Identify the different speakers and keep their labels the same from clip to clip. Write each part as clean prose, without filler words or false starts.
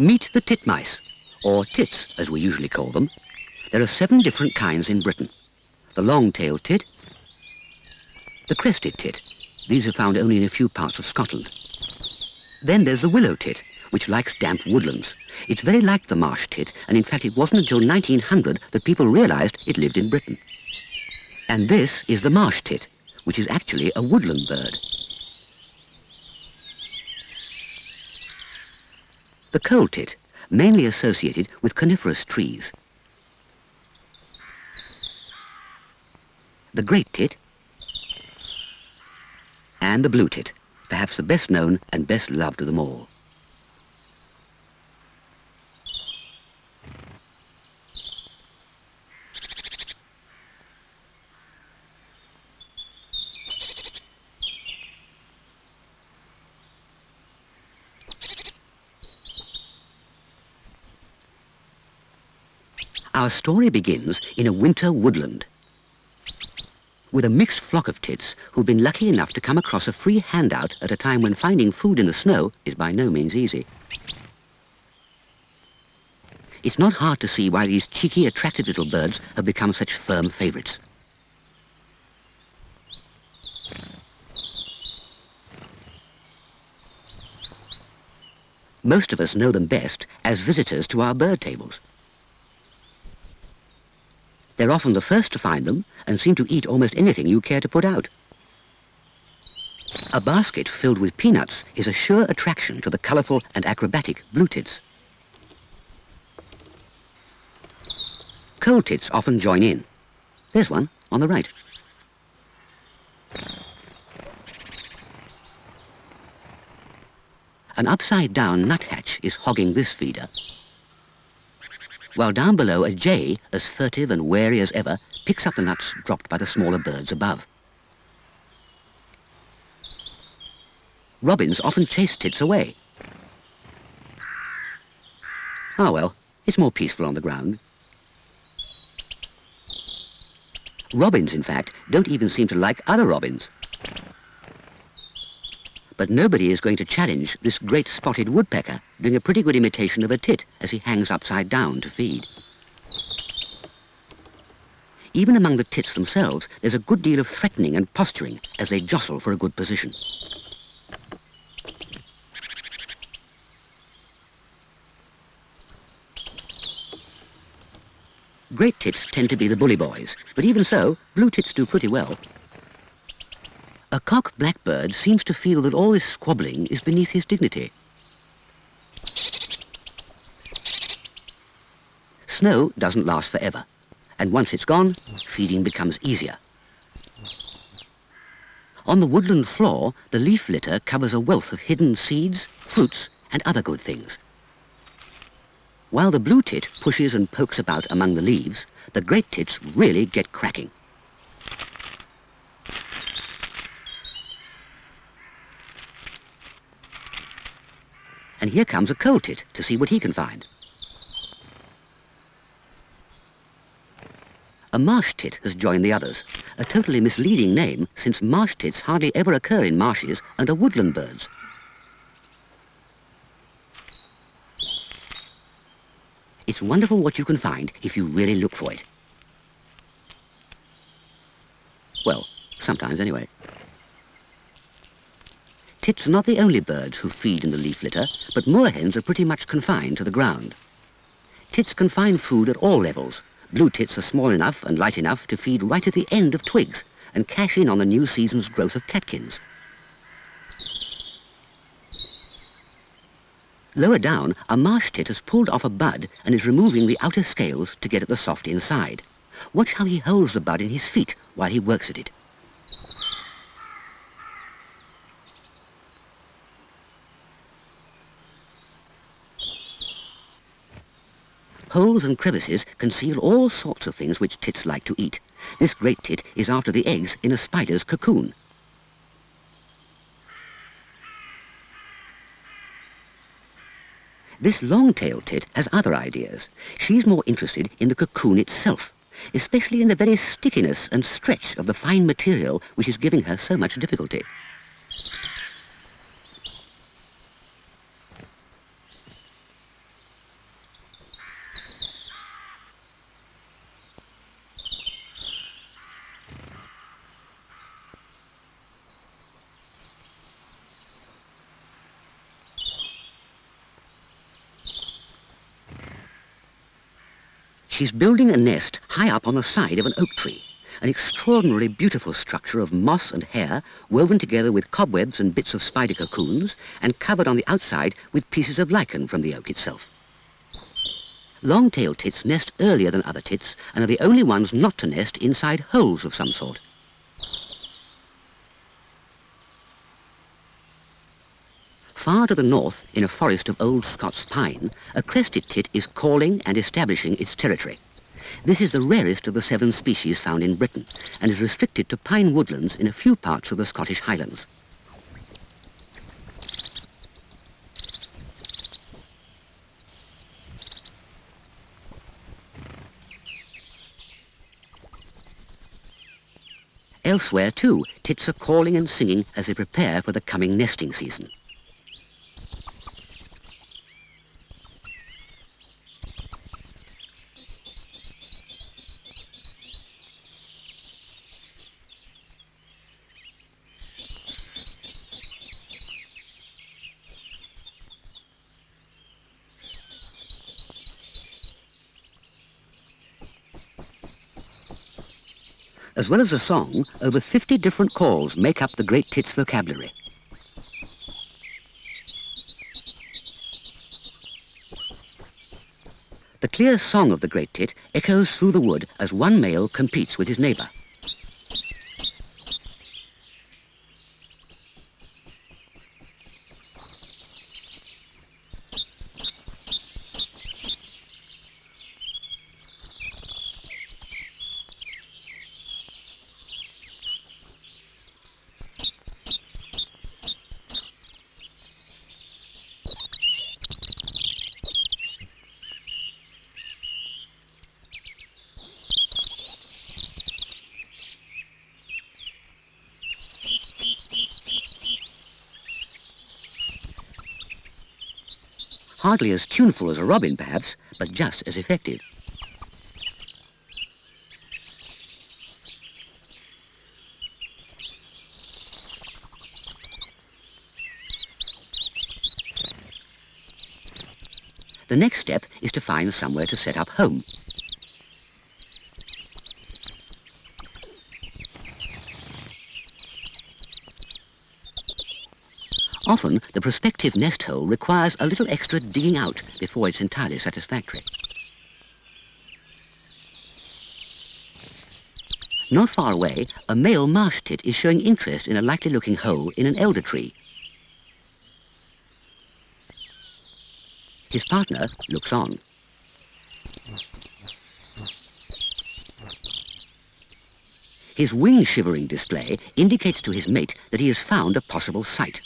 Speaker 1: Meet the titmice, or tits as we usually call them. There are 7 different kinds in Britain. The long-tailed tit, the crested tit. These are found only in a few parts of Scotland. Then there's the willow tit, which likes damp woodlands. It's very like the marsh tit, and in fact it wasn't until 1900 that people realised it lived in Britain. And this is the marsh tit, which is actually a woodland bird. The coal tit, mainly associated with coniferous trees. The great tit, and the blue tit, perhaps the best known and best loved of them all. Our story begins in a winter woodland with a mixed flock of tits who've been lucky enough to come across a free handout at a time when finding food in the snow is by no means easy. It's not hard to see why these cheeky, attractive little birds have become such firm favourites. Most of us know them best as visitors to our bird tables. They're often the first to find them and seem to eat almost anything you care to put out. A basket filled with peanuts is a sure attraction to the colourful and acrobatic blue tits. Coal tits often join in. There's one on the right. An upside-down nuthatch is hogging this feeder, while down below a jay, as furtive and wary as ever, picks up the nuts dropped by the smaller birds above. Robins often chase tits away. Ah well, it's more peaceful on the ground. Robins, in fact, don't even seem to like other robins. But nobody is going to challenge this great spotted woodpecker doing a pretty good imitation of a tit as he hangs upside down to feed. Even among the tits themselves, there's a good deal of threatening and posturing as they jostle for a good position. Great tits tend to be the bully boys, but even so, blue tits do pretty well. A cock blackbird seems to feel that all this squabbling is beneath his dignity. Snow doesn't last forever, and once it's gone, feeding becomes easier. On the woodland floor, the leaf litter covers a wealth of hidden seeds, fruits, and other good things. While the blue tit pushes and pokes about among the leaves, the great tits really get cracking. And here comes a coal tit to see what he can find. A marsh tit has joined the others, a totally misleading name since marsh tits hardly ever occur in marshes and are woodland birds. It's wonderful what you can find if you really look for it. Well, sometimes anyway. Tits are not the only birds who feed in the leaf litter, but moorhens are pretty much confined to the ground. Tits can find food at all levels. Blue tits are small enough and light enough to feed right at the end of twigs and cash in on the new season's growth of catkins. Lower down, a marsh tit has pulled off a bud and is removing the outer scales to get at the soft inside. Watch how he holds the bud in his feet while he works at it. Holes and crevices conceal all sorts of things which tits like to eat. This great tit is after the eggs in a spider's cocoon. This long-tailed tit has other ideas. She's more interested in the cocoon itself, especially in the very stickiness and stretch of the fine material which is giving her so much difficulty. She's building a nest high up on the side of an oak tree, an extraordinarily beautiful structure of moss and hair woven together with cobwebs and bits of spider cocoons and covered on the outside with pieces of lichen from the oak itself. Long-tailed tits nest earlier than other tits and are the only ones not to nest inside holes of some sort. Far to the north, in a forest of old Scots pine, a crested tit is calling and establishing its territory. This is the rarest of the 7 species found in Britain and is restricted to pine woodlands in a few parts of the Scottish Highlands. Elsewhere, too, tits are calling and singing as they prepare for the coming nesting season. As well as the song, over 50 different calls make up the great tit's vocabulary. The clear song of the great tit echoes through the wood as one male competes with his neighbour. Hardly as tuneful as a robin, perhaps, but just as effective. The next step is to find somewhere to set up home. Often, the prospective nest hole requires a little extra digging out before it's entirely satisfactory. Not far away, a male marsh tit is showing interest in a likely-looking hole in an elder tree. His partner looks on. His wing-shivering display indicates to his mate that he has found a possible site.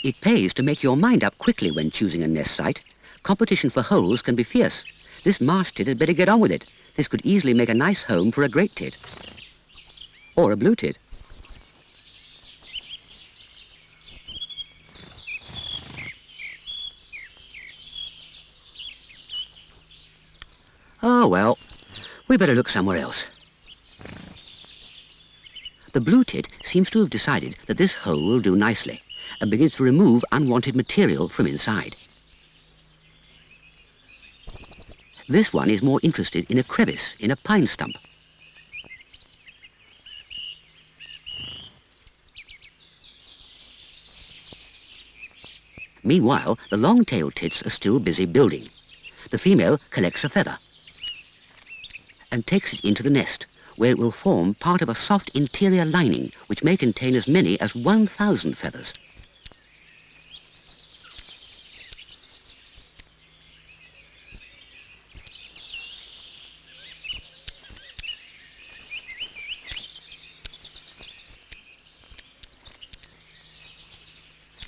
Speaker 1: It pays to make your mind up quickly when choosing a nest site. Competition for holes can be fierce. This marsh tit had better get on with it. This could easily make a nice home for a great tit. Or a blue tit. Oh well, we better look somewhere else. The blue tit seems to have decided that this hole will do nicely, and begins to remove unwanted material from inside. This one is more interested in a crevice in a pine stump. Meanwhile, the long-tailed tits are still busy building. The female collects a feather and takes it into the nest, where it will form part of a soft interior lining which may contain as many as 1,000 feathers.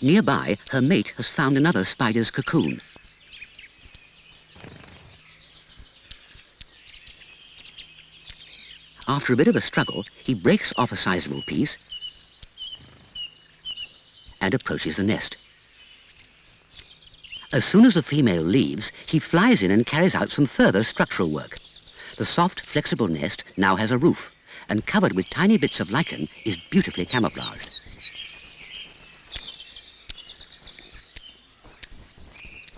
Speaker 1: Nearby, her mate has found another spider's cocoon. After a bit of a struggle, he breaks off a sizable piece and approaches the nest. As soon as the female leaves, he flies in and carries out some further structural work. The soft, flexible nest now has a roof, and covered with tiny bits of lichen is beautifully camouflaged.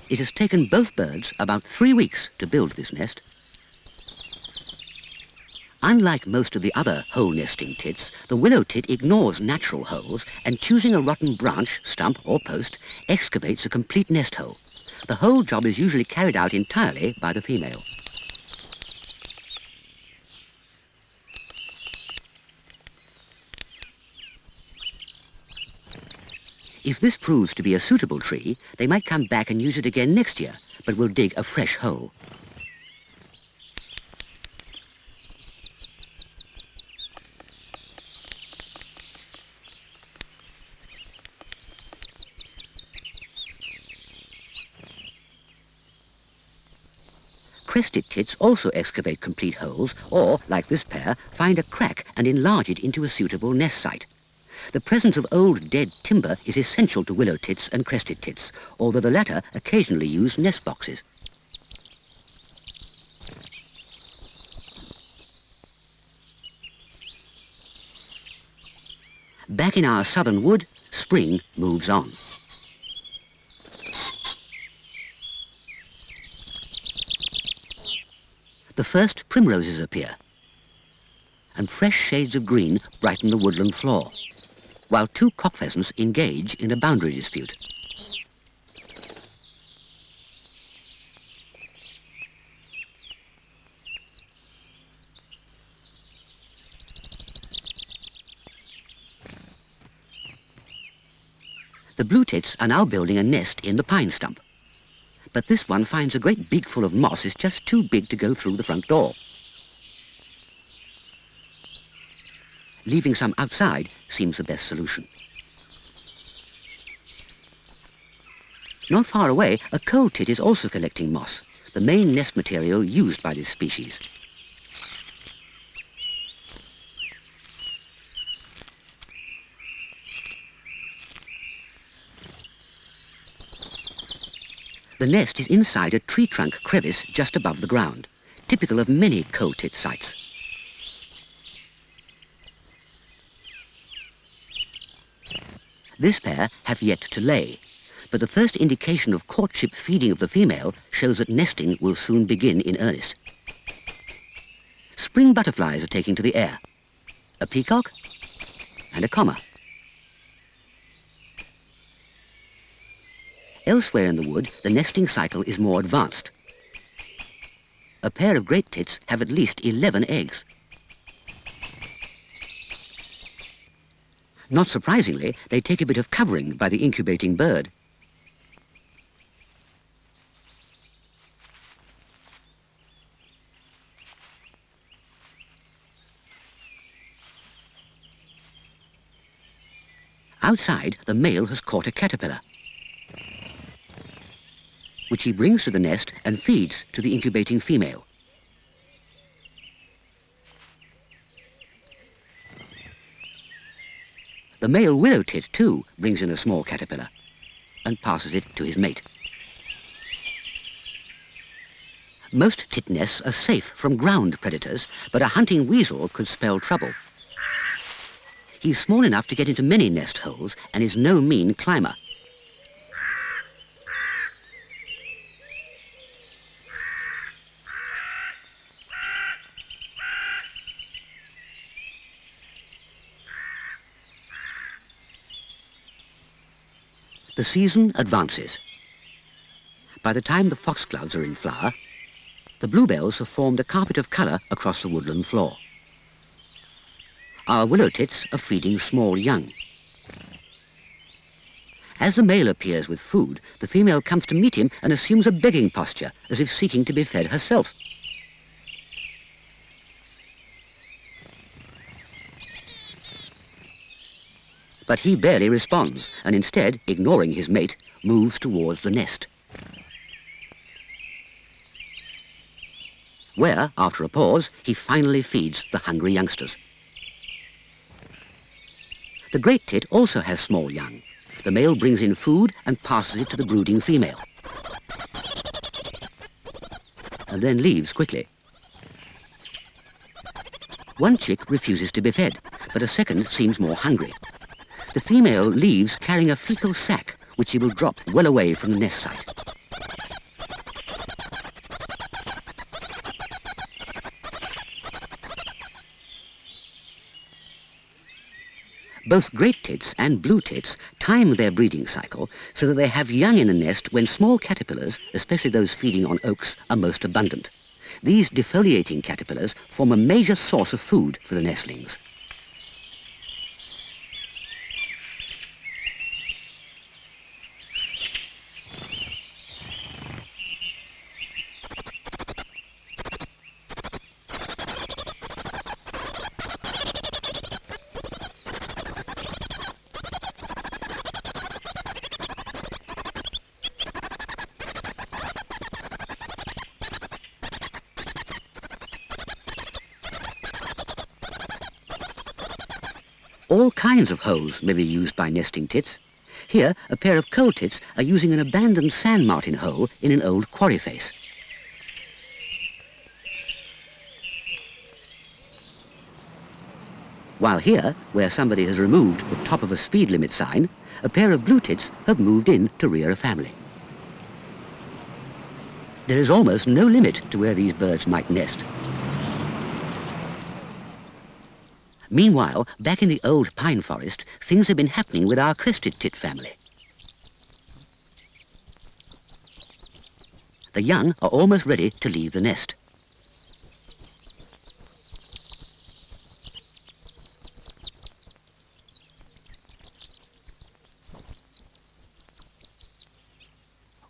Speaker 1: It has taken both birds about 3 weeks to build this nest. Unlike most of the other hole-nesting tits, the willow tit ignores natural holes and, choosing a rotten branch, stump or post, excavates a complete nest hole. The whole job is usually carried out entirely by the female. If this proves to be a suitable tree, they might come back and use it again next year, but will dig a fresh hole. Crested tits also excavate complete holes, or, like this pair, find a crack and enlarge it into a suitable nest site. The presence of old dead timber is essential to willow tits and crested tits, although the latter occasionally use nest boxes. Back in our southern wood, spring moves on. The first primroses appear, and fresh shades of green brighten the woodland floor, while 2 cock pheasants engage in a boundary dispute. The blue tits are now building a nest in the pine stump, but this one finds a great beak full of moss is just too big to go through the front door. Leaving some outside seems the best solution. Not far away, a coal tit is also collecting moss, the main nest material used by this species. The nest is inside a tree trunk crevice just above the ground, typical of many coal tit sites. This pair have yet to lay, but the first indication of courtship feeding of the female shows that nesting will soon begin in earnest. Spring butterflies are taking to the air, a peacock and a comma. Elsewhere in the wood, the nesting cycle is more advanced. A pair of great tits have at least 11 eggs. Not surprisingly, they take a bit of covering by the incubating bird. Outside, the male has caught a caterpillar, which he brings to the nest and feeds to the incubating female. The male willow tit, too, brings in a small caterpillar and passes it to his mate. Most tit nests are safe from ground predators, but a hunting weasel could spell trouble. He's small enough to get into many nest holes and is no mean climber. The season advances. By the time the foxgloves are in flower, the bluebells have formed a carpet of colour across the woodland floor. Our willow tits are feeding small young. As the male appears with food, the female comes to meet him and assumes a begging posture, as if seeking to be fed herself. But he barely responds, and instead, ignoring his mate, moves towards the nest, where, after a pause, he finally feeds the hungry youngsters. The great tit also has small young. the male brings in food and passes it to the brooding female, and then leaves quickly. One chick refuses to be fed, but a second seems more hungry. The female leaves carrying a fecal sac, which she will drop well away from the nest site. Both great tits and blue tits time their breeding cycle so that they have young in the nest when small caterpillars, especially those feeding on oaks, are most abundant. These defoliating caterpillars form a major source of food for the nestlings. All kinds of holes may be used by nesting tits. Here, a pair of coal tits are using an abandoned sand martin hole in an old quarry face. While here, where somebody has removed the top of a speed limit sign, a pair of blue tits have moved in to rear a family. There is almost no limit to where these birds might nest. Meanwhile, back in the old pine forest, things have been happening with our crested tit family. The young are almost ready to leave the nest.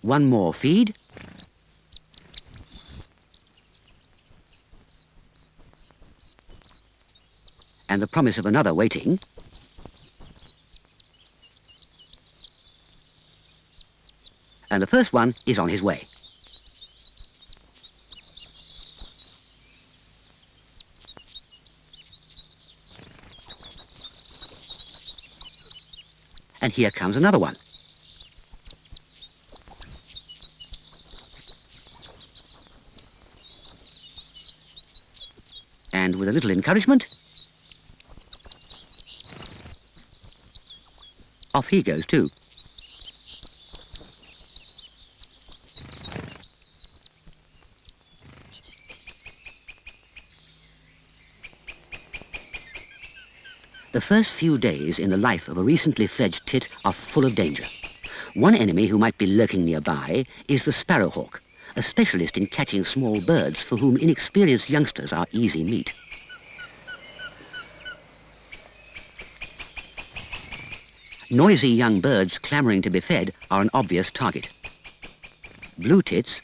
Speaker 1: One more feed. And the promise of another waiting. And the first one is on his way. And here comes another one. And with a little encouragement, off he goes too. The first few days in the life of a recently fledged tit are full of danger. One enemy who might be lurking nearby is the sparrowhawk, a specialist in catching small birds for whom inexperienced youngsters are easy meat. Noisy young birds clamoring to be fed are an obvious target. Blue tits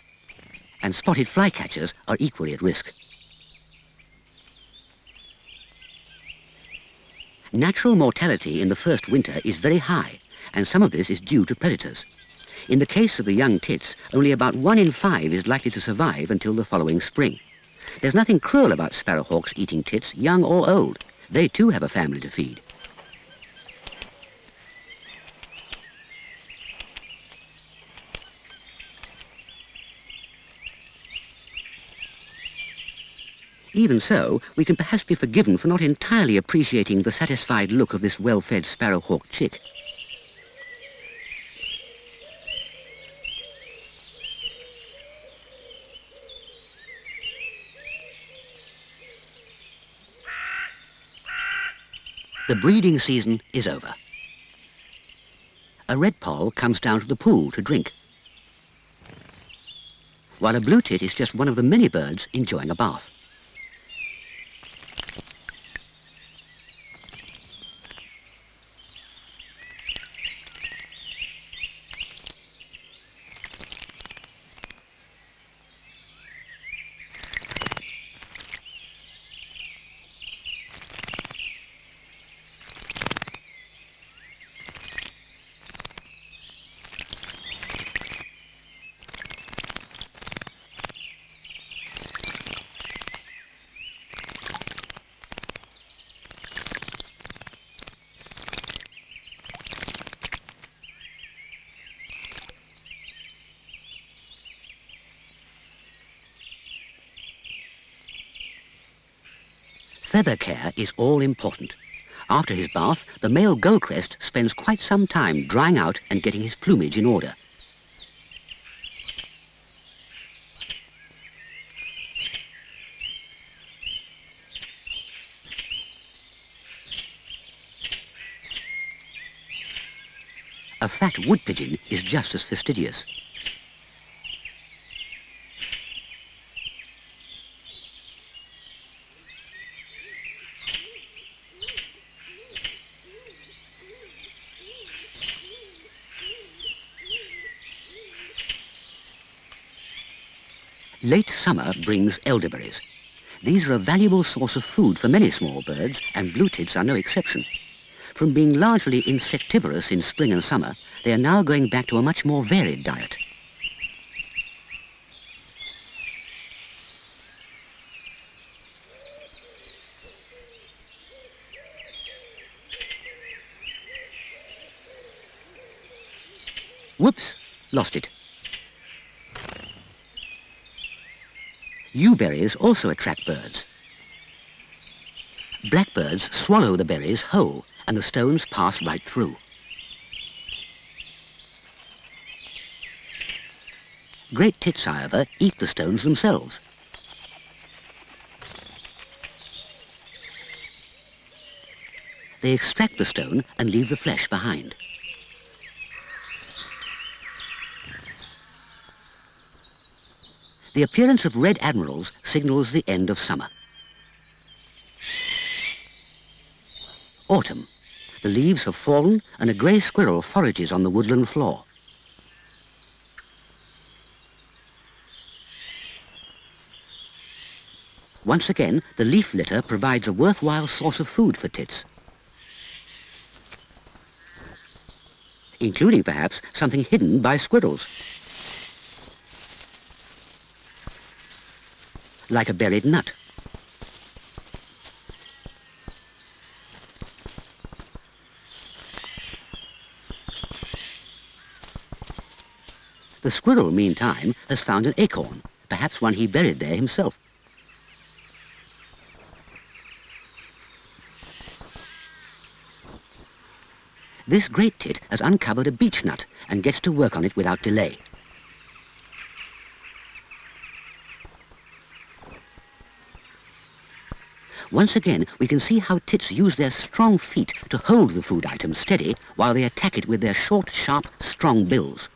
Speaker 1: and spotted flycatchers are equally at risk. Natural mortality in the first winter is very high, and some of this is due to predators. In the case of the young tits, only about 1 in 5 is likely to survive until the following spring. There's nothing cruel about sparrowhawks eating tits, young or old. They too have a family to feed. Even so, we can perhaps be forgiven for not entirely appreciating the satisfied look of this well-fed sparrowhawk chick. The breeding season is over. A redpoll comes down to the pool to drink, while a blue tit is just one of the many birds enjoying a bath. Feather care is all important. After his bath, the male goldcrest spends quite some time drying out and getting his plumage in order. A fat wood pigeon is just as fastidious. Late summer brings elderberries. These are a valuable source of food for many small birds, and blue tits are no exception. From being largely insectivorous in spring and summer, they are now going back to a much more varied diet. Whoops! Lost it. Yewberries also attract birds. Blackbirds swallow the berries whole, and the stones pass right through. Great tits, however, eat the stones themselves. They extract the stone and leave the flesh behind. The appearance of red admirals signals the end of summer. Autumn. The leaves have fallen and a grey squirrel forages on the woodland floor. Once again, the leaf litter provides a worthwhile source of food for tits, including perhaps something hidden by squirrels, like a buried nut. The squirrel, meantime, has found an acorn, perhaps one he buried there himself. This great tit has uncovered a beech nut and gets to work on it without delay. Once again, we can see how tits use their strong feet to hold the food item steady while they attack it with their short, sharp, strong bills.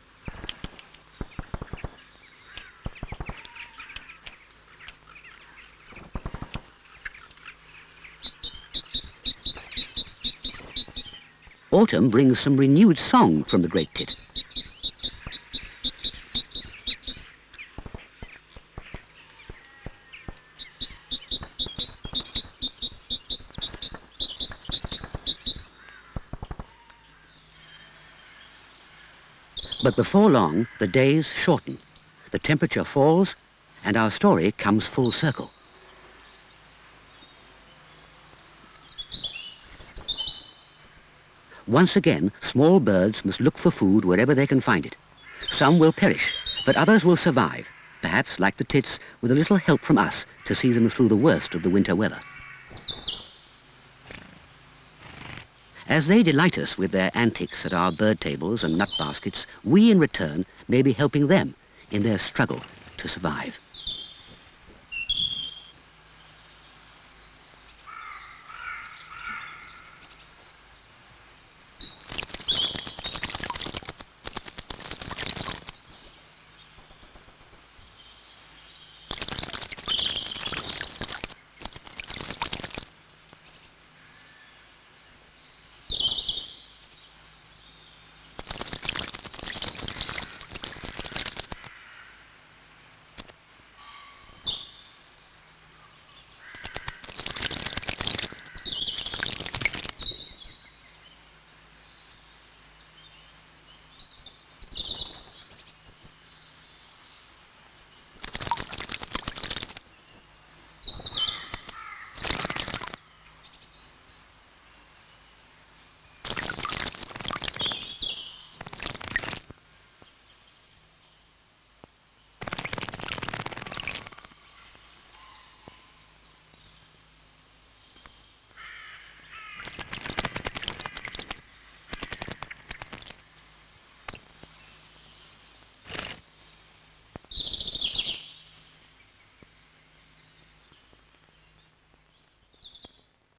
Speaker 1: Autumn brings some renewed song from the great tit. But before long, the days shorten, the temperature falls, and our story comes full circle. Once again, small birds must look for food wherever they can find it. Some will perish, but others will survive, perhaps like the tits, with a little help from us to see them through the worst of the winter weather. As they delight us with their antics at our bird tables and nut baskets, we in return may be helping them in their struggle to survive.